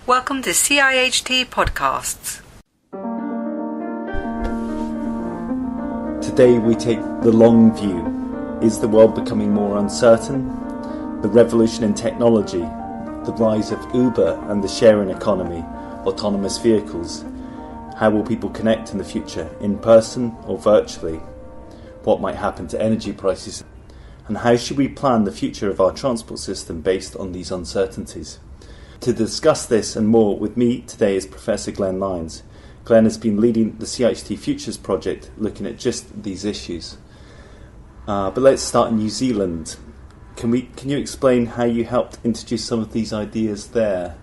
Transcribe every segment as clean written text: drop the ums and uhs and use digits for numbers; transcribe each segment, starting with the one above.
Welcome to CIHT Podcasts. Today we take the long view. Is the world becoming more uncertain? The revolution in technology, the rise of Uber and the sharing economy, autonomous vehicles. How will people connect in the future, in person or virtually? What might happen to energy prices? And how should we plan the future of our transport system based on these uncertainties? To discuss this and more with me today is Professor Glenn Lyons. Glenn has been leading the CIHT Futures project looking at just these issues. But let's start in New Zealand. Can you explain how you helped introduce some of these ideas there?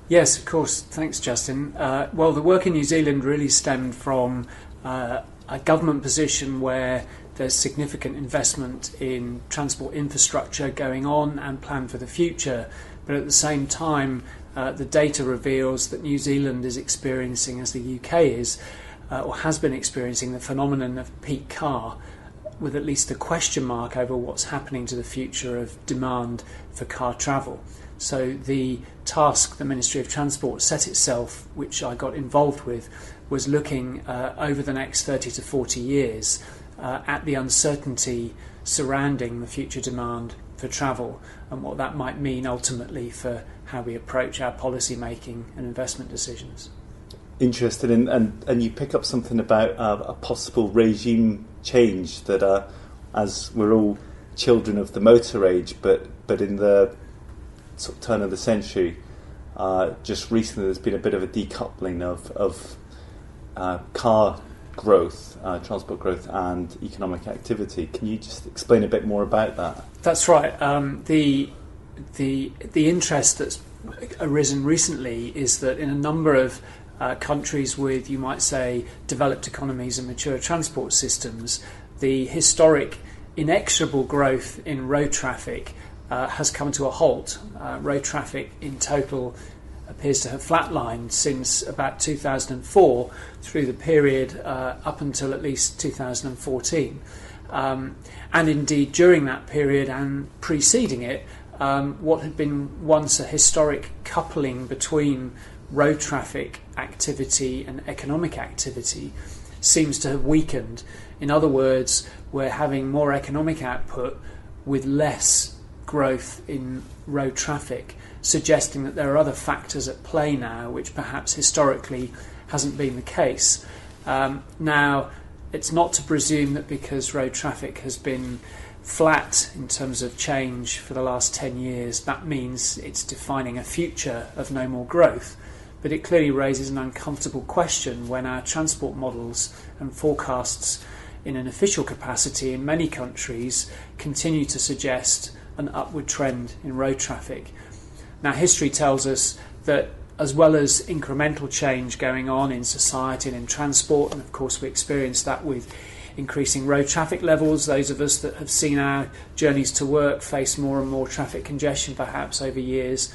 Yes, of course. Thanks, Justin. Well, the work in New Zealand really stemmed from a government position where there's significant investment in transport infrastructure going on and planned for the future. But at the same time, the data reveals that New Zealand is experiencing, as the UK is, or has been experiencing, the phenomenon of peak car, with at least a question mark over what's happening to the future of demand for car travel. So the task the Ministry of Transport set itself, which I got involved with, was looking over the next 30 to 40 years at the uncertainty surrounding the future demand for travel and what that might mean ultimately for how we approach our policy making and investment decisions. Interested in, and you pick up something about a possible regime change that as we're all children of the motor age, but in the sort of turn of the century, just recently there's been a bit of a decoupling of car growth, transport growth and economic activity. Can you just explain a bit more about that? That's right. The interest that's arisen recently is that in a number of countries with, you might say, developed economies and mature transport systems, the historic inexorable growth in road traffic has come to a halt. Road traffic in total appears to have flatlined since about 2004 through the period up until at least 2014. And indeed during that period and preceding it, what had been once a historic coupling between road traffic activity and economic activity seems to have weakened. In other words, we're having more economic output with less growth in road traffic, suggesting that there are other factors at play now which perhaps historically hasn't been the case. Now, it's not to presume that because road traffic has been flat in terms of change for the last 10 years, that means it's defining a future of no more growth. But it clearly raises an uncomfortable question when our transport models and forecasts in an official capacity in many countries continue to suggest an upward trend in road traffic. Now, history tells us that as well as incremental change going on in society and in transport, and of course we experience that with increasing road traffic levels, those of us that have seen our journeys to work face more and more traffic congestion perhaps over years.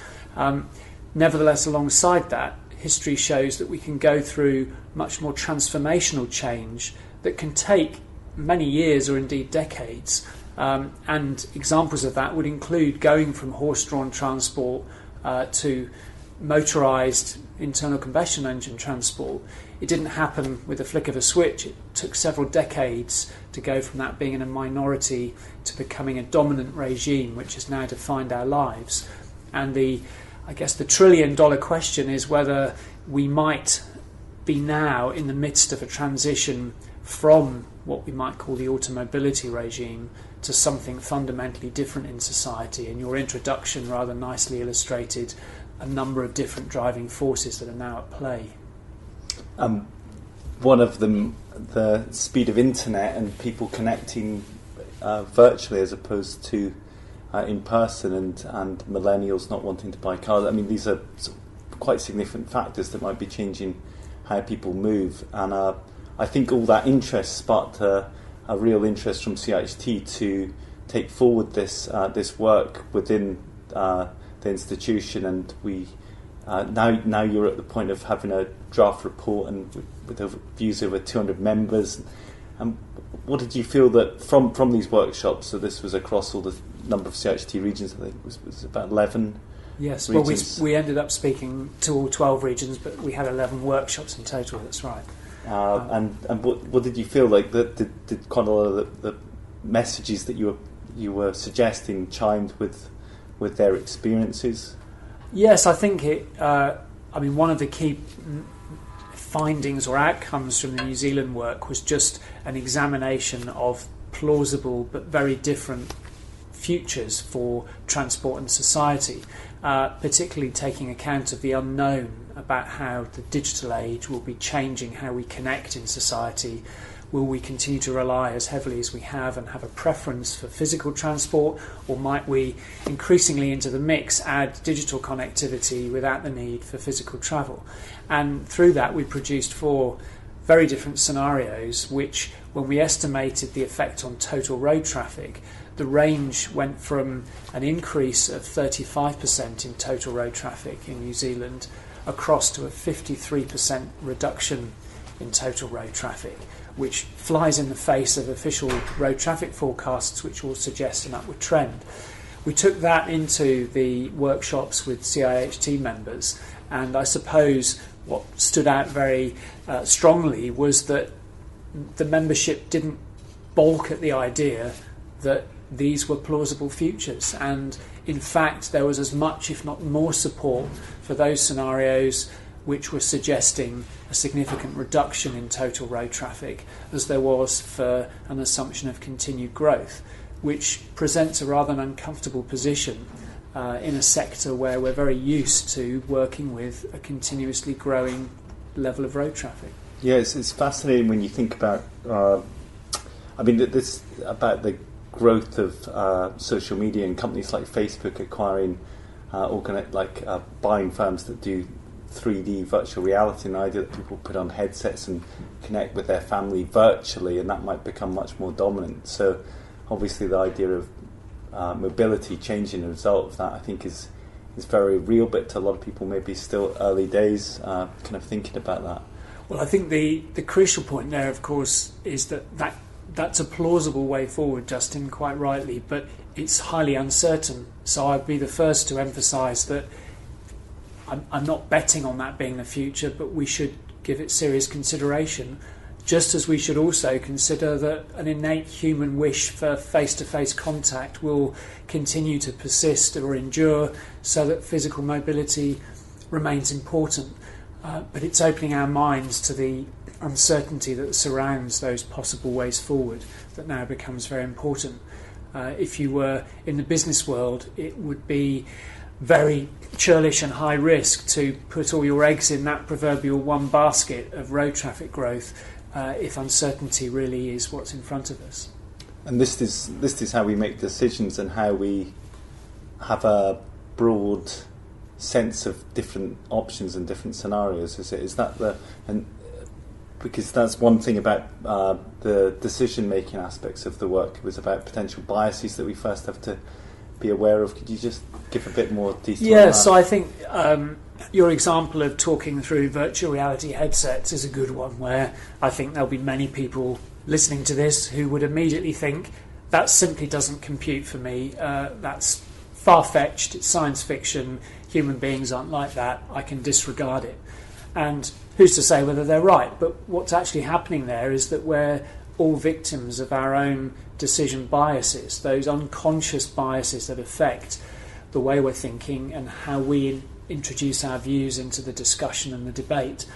Nevertheless, alongside that, history shows that we can go through much more transformational change that can take many years or indeed decades. And examples of that would include going from horse-drawn transport to motorised internal combustion engine transport. It didn't happen with the flick of a switch. It took several decades to go from that being in a minority to becoming a dominant regime which has now defined our lives. And I guess the trillion-dollar question is whether we might be now in the midst of a transition from what we might call the automobility regime to something fundamentally different in society. And your introduction rather nicely illustrated a number of different driving forces that are now at play. One of them, the speed of internet and people connecting virtually as opposed to in person, and millennials not wanting to buy cars. I mean, these are quite significant factors that might be changing how people move. And I think all that interest sparked a real interest from CIHT to take forward this work within the institution. And we now you're at the point of having a draft report and with views over 200 members. What did you feel that from these workshops? So this was across all the number of CIHT regions. I think it was about 11 Yes, regions. well, we ended up speaking to all 12 regions, but we had 11 workshops in total, that's right. And what did you feel like? Did quite a lot of the messages that you were suggesting chimed with their experiences? Yes, I think it. One of the key findings or outcomes from the New Zealand work was just an examination of plausible but very different futures for transport and society, particularly taking account of the unknown about how the digital age will be changing how we connect in society. Will we continue to rely as heavily as we have and have a preference for physical transport, or might we increasingly into the mix add digital connectivity without the need for physical travel? And through that we produced 4 very different scenarios which, when we estimated the effect on total road traffic, the range went from an increase of 35% in total road traffic in New Zealand across to a 53% reduction in total road traffic, which flies in the face of official road traffic forecasts which will suggest an upward trend. We took that into the workshops with CIHT members, and I suppose what stood out very strongly was that the membership didn't balk at the idea that these were plausible futures, and in fact there was as much, if not more, support for those scenarios which were suggesting a significant reduction in total road traffic as there was for an assumption of continued growth, which presents a rather uncomfortable position in a sector where we're very used to working with a continuously growing level of road traffic. Yeah, it's fascinating when you think about this about the growth of social media and companies like Facebook acquiring buying firms that do 3D virtual reality, and the idea that people put on headsets and connect with their family virtually, and that might become much more dominant. So obviously the idea of mobility changing as a result of that, I think is very real, but to a lot of people maybe still early days kind of thinking about that. Well, I think the crucial point there, of course, is that's a plausible way forward, Justin, quite rightly, but it's highly uncertain. So I'd be the first to emphasise that I'm not betting on that being the future, but we should give it serious consideration, just as we should also consider that an innate human wish for face-to-face contact will continue to persist or endure, so that physical mobility remains important. But it's opening our minds to the uncertainty that surrounds those possible ways forward that now becomes very important. If you were in the business world, it would be very churlish and high risk to put all your eggs in that proverbial one basket of road traffic growth if uncertainty really is what's in front of us. And this is how we make decisions and how we have a broad sense of different options and different scenarios. Is that because that's one thing about the decision-making aspects of the work. It was about potential biases that we first have to be aware of. Could you just give a bit more detail? Yeah, so I think your example of talking through virtual reality headsets is a good one, where I think there'll be many people listening to this who would immediately think that simply doesn't compute for me. That's far-fetched, it's science fiction, human beings aren't like that, I can disregard it. And who's to say whether they're right? But what's actually happening there is that we're all victims of our own decision biases, those unconscious biases that affect the way we're thinking and how we introduce our views into the discussion and the debate.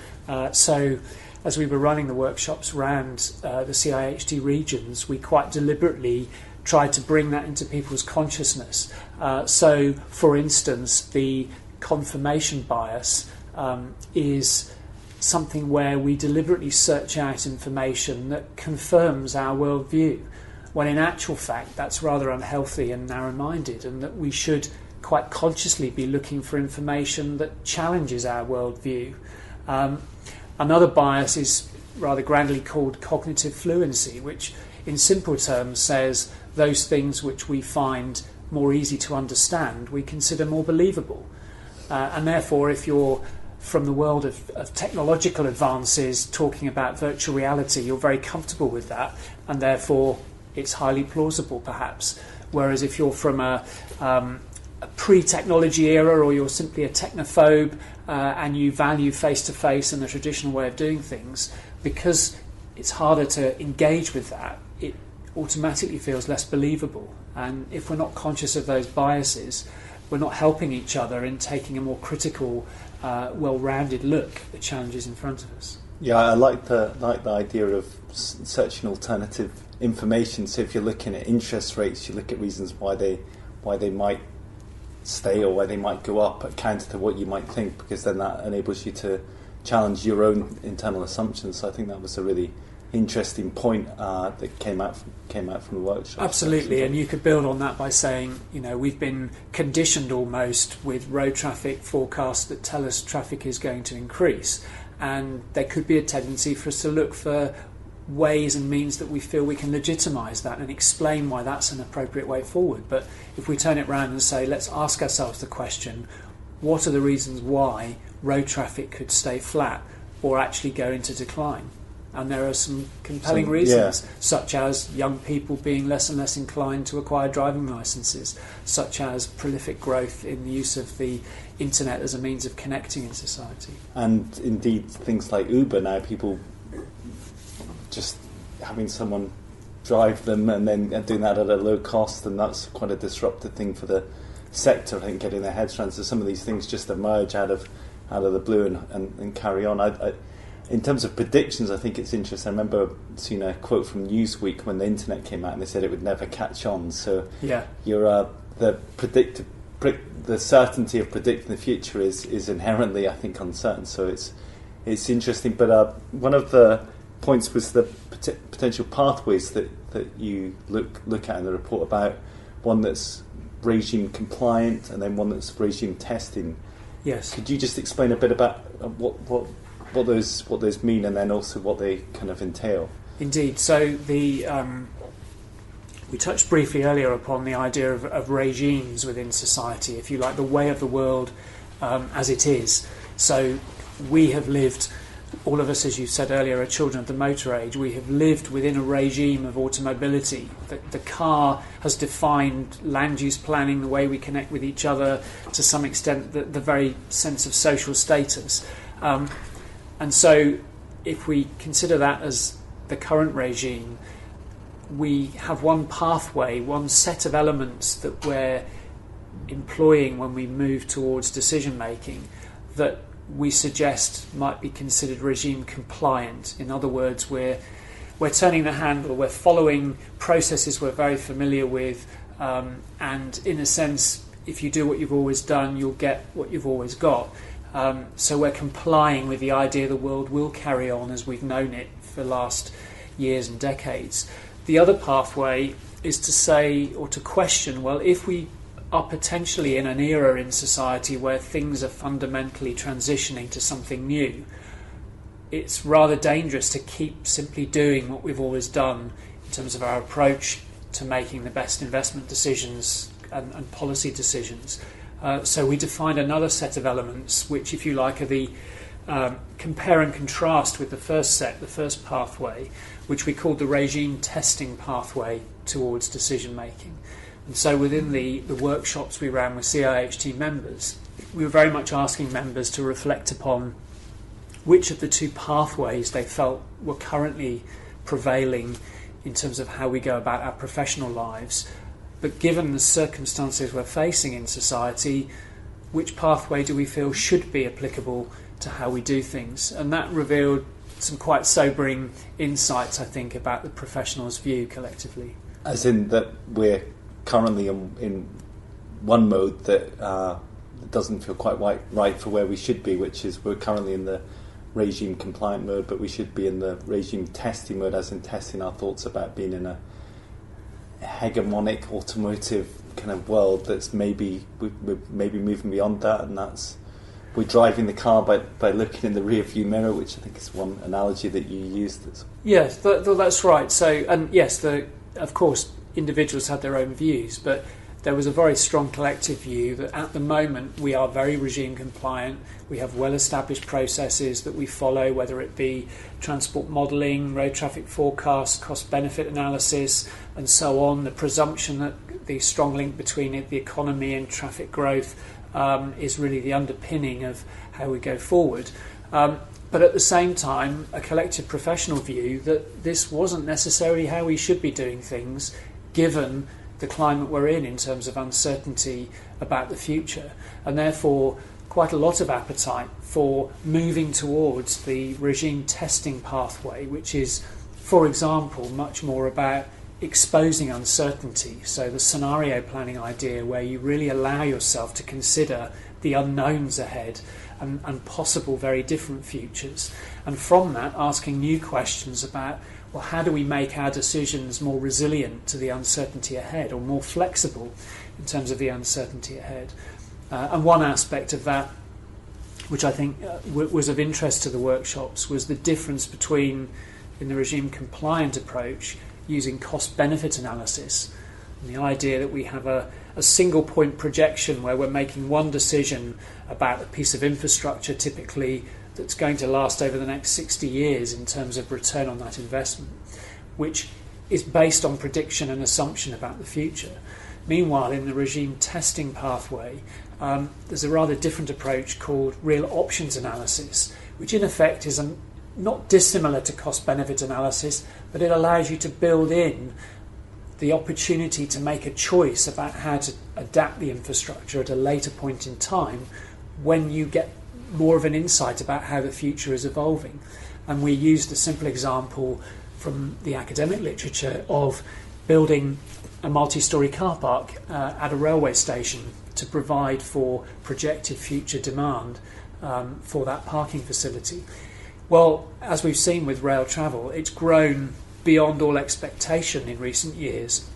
So as we were running the workshops around the CIHT regions, we quite deliberately tried to bring that into people's consciousness. So, for instance, the confirmation bias is something where we deliberately search out information that confirms our worldview, when in actual fact that's rather unhealthy and narrow-minded, and that we should quite consciously be looking for information that challenges our worldview. Another bias is rather grandly called cognitive fluency, which in simple terms says those things which we find more easy to understand we consider more believable. And therefore, if you're from the world of technological advances talking about virtual reality, you're very comfortable with that, and therefore it's highly plausible perhaps. Whereas if you're from a pre-technology era, or you're simply a technophobe and you value face-to-face and the traditional way of doing things, because it's harder to engage with that, it automatically feels less believable. And if we're not conscious of those biases, we're not helping each other in taking a more critical, well-rounded look at the challenges in front of us. Yeah, I like the idea of searching alternative information. So if you're looking at interest rates, you look at reasons why they might stay or why they might go up, counter to what you might think, because then that enables you to challenge your own internal assumptions. So I think that was a really interesting point that came out from the workshop. Absolutely, and you could build on that by saying, we've been conditioned almost with road traffic forecasts that tell us traffic is going to increase, and there could be a tendency for us to look for ways and means that we feel we can legitimise that and explain why that's an appropriate way forward. But if we turn it around and say, let's ask ourselves the question, what are the reasons why road traffic could stay flat or actually go into decline? And there are some compelling reasons, such as young people being less and less inclined to acquire driving licences, such as prolific growth in the use of the internet as a means of connecting in society. And indeed, things like Uber now, people just having someone drive them and then doing that at a low cost, and that's quite a disruptive thing for the sector, I think, getting their heads around. So some of these things just emerge out of the blue and carry on. In terms of predictions, I think it's interesting. I remember seeing a quote from Newsweek when the internet came out, and they said it would never catch on. So you're the certainty of predicting the future is inherently, I think, uncertain. So it's interesting. But one of the points was the potential pathways that you look at in the report, about one that's regime compliant and then one that's regime testing. Yes. Could you just explain a bit about what those mean, and then also what they kind of entail? Indeed. So we touched briefly earlier upon the idea of regimes within society, if you like, the way of the world as it is. So we have lived, all of us, as you said earlier, are children of the motor age. We have lived within a regime of automobility. The car has defined land use planning, the way we connect with each other, to some extent the very sense of social status. And so if we consider that as the current regime, we have one pathway, one set of elements that we're employing when we move towards decision making that we suggest might be considered regime compliant. In other words, we're turning the handle, we're following processes we're very familiar with, and in a sense, if you do what you've always done, you'll get what you've always got. So we're complying with the idea the world will carry on as we've known it for the last years and decades. The other pathway is to say, or to question, well, if we are potentially in an era in society where things are fundamentally transitioning to something new, it's rather dangerous to keep simply doing what we've always done in terms of our approach to making the best investment decisions and policy decisions. So we defined another set of elements, which, if you like, are the compare and contrast with the first set, the first pathway, which we called the regime testing pathway towards decision making. And so within the workshops we ran with CIHT members, we were very much asking members to reflect upon which of the two pathways they felt were currently prevailing in terms of how we go about our professional lives. But given the circumstances we're facing in society, which pathway do we feel should be applicable to how we do things? And that revealed some quite sobering insights, I think, about the professionals' view collectively. As in that we're currently in one mode that doesn't feel quite right for where we should be, which is we're currently in the regime compliant mode, but we should be in the regime testing mode, as in testing our thoughts about being in a hegemonic automotive kind of world that's maybe moving beyond that, and that's we're driving the car by looking in the rear view mirror, which I think is one analogy that you used. Yes, that's right. So, and yes, of course individuals have their own views, but there was a very strong collective view that at the moment we are very regime compliant. We have well-established processes that we follow, whether it be transport modelling, road traffic forecasts, cost-benefit analysis, and so on. The presumption that the strong link between the economy and traffic growth is really the underpinning of how we go forward. But at the same time, a collective professional view that this wasn't necessarily how we should be doing things, given the climate we're in terms of uncertainty about the future, and therefore quite a lot of appetite for moving towards the regime testing pathway, which is, for example, much more about exposing uncertainty. So the scenario planning idea, where you really allow yourself to consider the unknowns ahead and possible very different futures, and from that asking new questions about, well, how do we make our decisions more resilient to the uncertainty ahead, or more flexible in terms of the uncertainty ahead? And one aspect of that, which I think was of interest to the workshops, was the difference between, in the regime compliant approach, using cost-benefit analysis, and the idea that we have a single point projection where we're making one decision about a piece of infrastructure, typically that's going to last over the next 60 years in terms of return on that investment, which is based on prediction and assumption about the future. Meanwhile, in the regime testing pathway, there's a rather different approach called real options analysis, which in effect is not dissimilar to cost-benefit analysis, but it allows you to build in the opportunity to make a choice about how to adapt the infrastructure at a later point in time when you get more of an insight about how the future is evolving. And we used a simple example from the academic literature of building a multi-storey car park at a railway station to provide for projected future demand for that parking facility. Well, as we've seen with rail travel, it's grown beyond all expectation in recent years.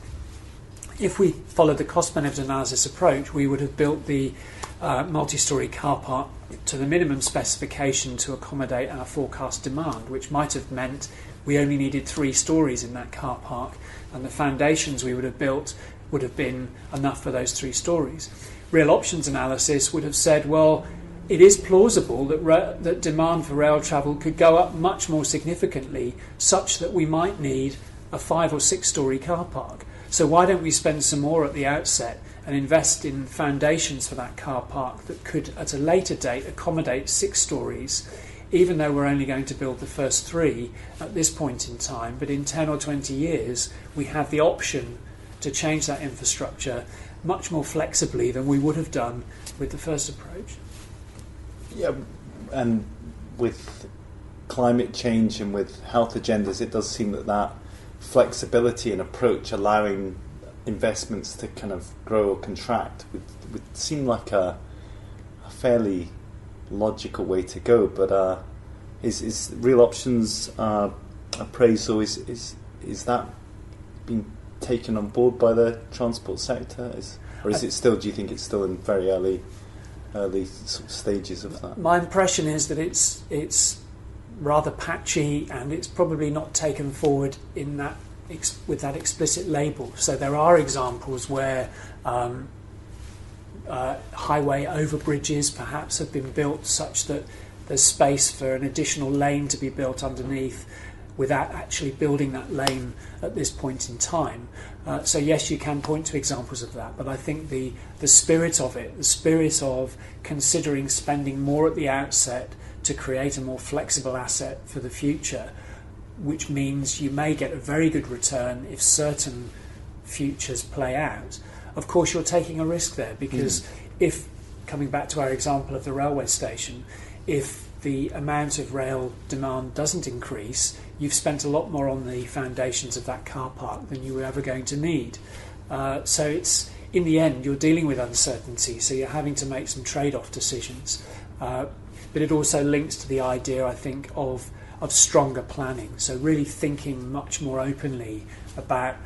If we followed the cost-benefit analysis approach, we would have built the multi-storey car park to the minimum specification to accommodate our forecast demand, which might have meant we only needed 3 stories in that car park, and the foundations we would have built would have been enough for those 3 stories. Real options analysis would have said, well, it is plausible that demand for rail travel could go up much more significantly, such that we might need a 5 or 6 story car park. So why don't we spend some more at the outset and invest in foundations for that car park that could at a later date accommodate 6 stories, even though we're only going to build the first 3 at this point in time, but in 10 or 20 years we have the option to change that infrastructure much more flexibly than we would have done with the first approach. Yeah, and with climate change and with health agendas, it does seem that flexibility and approach, allowing investments to kind of grow or contract, would seem like a fairly logical way to go. But is real options appraisal, is that being taken on board by the transport sector? Or is it still? Do you think it's still in very early sort of stages of that? My impression is that it's rather patchy, and it's probably not taken forward in that with that explicit label. So there are examples where highway overbridges perhaps have been built such that there's space for an additional lane to be built underneath without actually building that lane at this point in time. So yes, you can point to examples of that, but I think the spirit of it, the spirit of considering spending more at the outset to create a more flexible asset for the future, which means you may get a very good return if certain futures play out. Of course, you're taking a risk there, because if, coming back to our example of the railway station, if the amount of rail demand doesn't increase, you've spent a lot more on the foundations of that car park than you were ever going to need. So it's, in the end, you're dealing with uncertainty, so you're having to make some trade-off decisions. But it also links to the idea, I think, of stronger planning. So really thinking much more openly about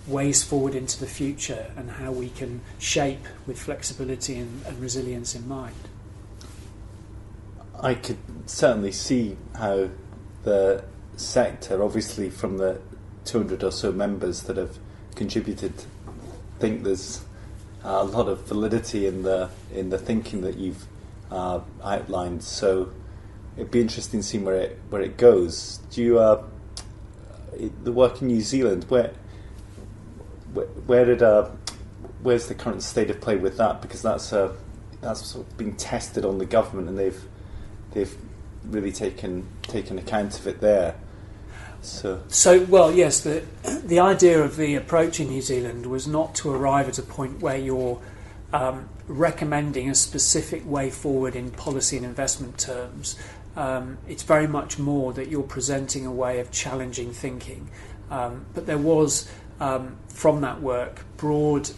ways forward into the future and how we can shape with flexibility and resilience in mind. I could certainly see how the sector, obviously from the 200 or so members that have contributed, think there's a lot of validity in the thinking that you've outlined. So it'd be interesting seeing where it goes. Do you the work in New Zealand? Where's the current state of play with that? Because that's sort of been tested on the government, and they've really taken account of it there. So well, yes, the idea of the approach in New Zealand was not to arrive at a point where you're recommending a specific way forward in policy and investment terms. It's very much more that you're presenting a way of challenging thinking. But there was, from that work, broad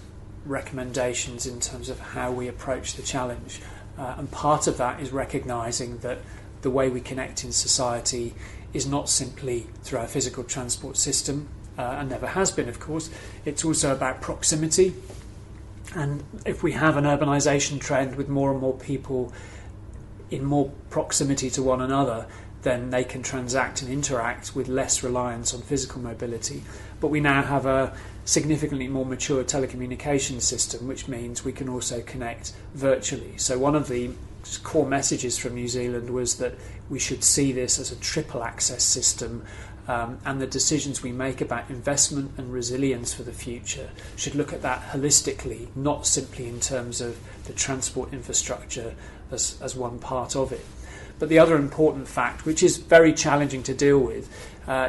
recommendations in terms of how we approach the challenge. And part of that is recognising that the way we connect in society is not simply through our physical transport system, and never has been, of course. It's also about proximity. And if we have an urbanisation trend with more and more people in more proximity to one another, then they can transact and interact with less reliance on physical mobility. But we now have a significantly more mature telecommunications system, which means we can also connect virtually. So one of the core messages from New Zealand was that we should see this as a triple access system, and the decisions we make about investment and resilience for the future should look at that holistically, not simply in terms of the transport infrastructure as one part of it. But the other important fact, which is very challenging to deal with,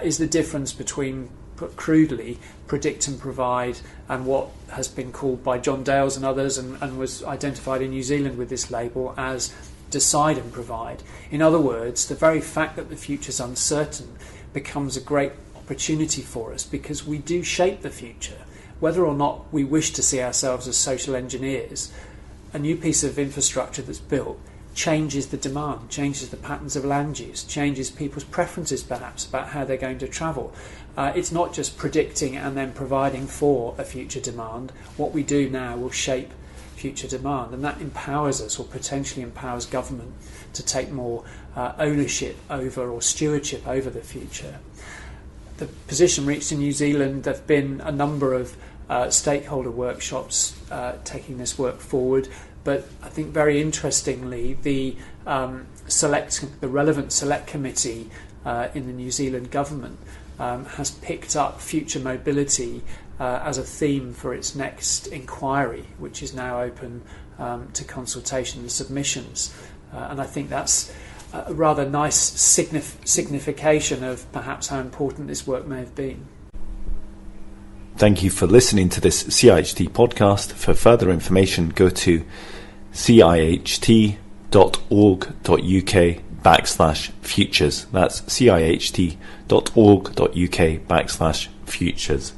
is the difference between, put crudely, predict and provide, and what has been called by John Dales and others, and was identified in New Zealand with this label as decide and provide. In other words, the very fact that the future's uncertain becomes a great opportunity for us, because we do shape the future. Whether or not we wish to see ourselves as social engineers, a new piece of infrastructure that's built changes the demand, changes the patterns of land use, changes people's preferences perhaps about how they're going to travel. It's not just predicting and then providing for a future demand. What we do now will shape future demand, and that empowers us, or potentially empowers government, to take more ownership over, or stewardship over, the future. The position reached in New Zealand, there have been a number of stakeholder workshops taking this work forward. But I think very interestingly, the relevant select committee in the New Zealand government has picked up future mobility as a theme for its next inquiry, which is now open to consultation and submissions. And I think that's a rather nice signification of perhaps how important this work may have been. Thank you for listening to this CIHT podcast. For further information, go to ciht.org.uk/futures. That's ciht.org.uk/futures.